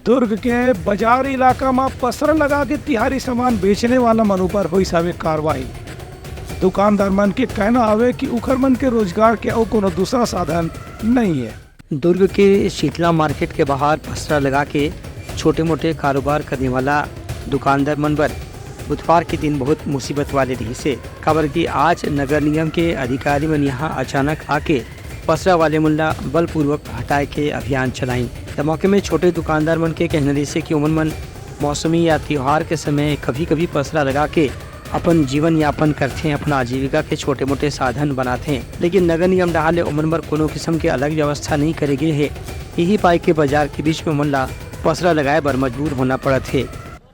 दुर्ग के बाजार इलाका में पसरा लगा के तिहारी सामान बेचने वाला मन पर हुई सावे कार्रवाई। दुकानदार मन के कहना आवे कि उखर मन के रोजगार के और कोनो दूसरा साधन नहीं है। दुर्ग के शीतला मार्केट के बाहर पसरा लगा के छोटे मोटे कारोबार करने वाला दुकानदार मन पर बुधवार के दिन बहुत मुसीबत वाले रही से खबर की आज नगर निगम के अधिकारी मन यहाँ अचानक आके पसरा वाले मुल्ला बलपूर्वक हटाए के अभियान चलाई। मौके में छोटे दुकानदार मन के कहने से कि उमन मन मौसमी या त्योहार के समय कभी कभी पसरा लगा के अपन जीवन यापन करते हैं, अपना आजीविका के छोटे मोटे साधन बनाते हैं, लेकिन नगर निगम डाले उमन पर कोनो किस्म के अलग व्यवस्था नहीं करे गए है। यही पाई के बाजार के बीच में मुल्ला पसरा लगाए पर मजबूर होना पड़ा थे।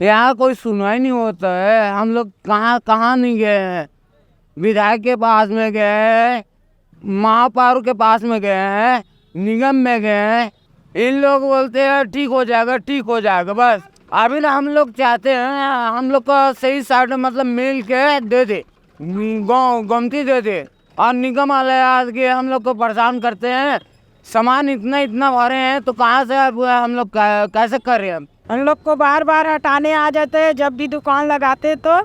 यहाँ कोई सुनवाई नहीं होता है। हम लोग कहाँ नहीं गए हैं। विधायक के पास में गए, महापौर के पास में गए हैं, निगम में गए। इन लोग बोलते हैं ठीक हो जाएगा बस। अभी ना हम लोग चाहते हैं हम लोग का सही साइड मतलब मिल के दे दे, गमती दे दे। और निगम वाले आज के हम लोग को परेशान करते हैं। सामान इतना भरे हैं तो कहाँ से हम लोग कैसे कर रहे हैं। हम लोग को बार बार हटाने आ जाते हैं जब भी दुकान लगाते तो,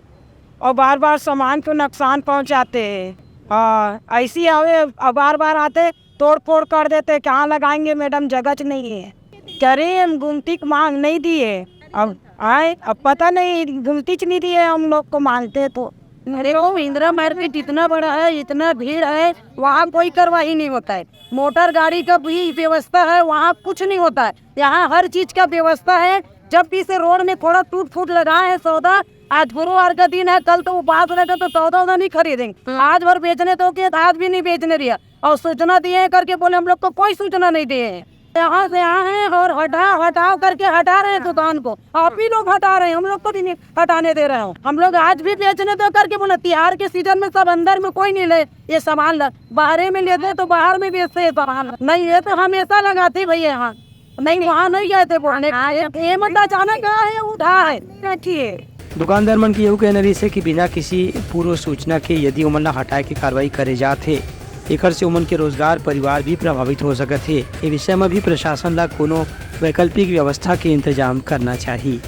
और बार बार सामान को नुकसान पहुंचाते हैं। हाँ ऐसी आवे और बार बार आते तोड़ फोड़ कर देते। कहाँ लगाएंगे मैडम, जगह नहीं है। करे हम गुमती मांग नहीं दिए, अब पता नहीं गुमती नहीं दिए हम लोग को मांगते तो। अरे वो इंदिरा मार्केट इतना बड़ा है, इतना भीड़ है, वहाँ कोई कार्रवाई नहीं होता है। मोटर गाड़ी का भी व्यवस्था है, वहाँ कुछ नहीं होता है। यहाँ हर चीज का व्यवस्था है। जब भी से रोड में थोड़ा टूट फूट लगा है सौदा, आज गुरुवार का दिन है, कल तो उपवास रहेगा तो सौदा नहीं खरीदेंगे। आज भर बेचने तो के आज भी नहीं बेचने दिया और सूचना दिए करके बोले हम लोग को कोई सूचना नहीं दिए है। यहाँ से यहाँ है और हटाओ करके हटा रहे हैं दुकान को। आप ही लोग हटा रहे हैं, हम लोग को भी नहीं हटाने दे रहे हो। हम लोग आज भी बेचने दो करके बोले। त्योहार के सीजन में सब अंदर में कोई नहीं ले ये सामान, बाहर में लेते तो बाहर में बेचते सामान। नहीं ये तो हमेशा लगाते भैया, यहाँ नहीं वहाँ नहीं गए थे बोलने। ये मतलब अचानक है उठा है। ठीक दुकानदार मन की यही कहना रही है कि बिना किसी पूर्व सूचना के यदि उमन हटाए की कार्रवाई करे जाते एकर से उमन के रोजगार परिवार भी प्रभावित हो सकते है। ये विषय में भी प्रशासन ला कोनो वैकल्पिक व्यवस्था के इंतजाम करना चाहिए।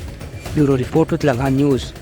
Bureau report Uttarakhand news.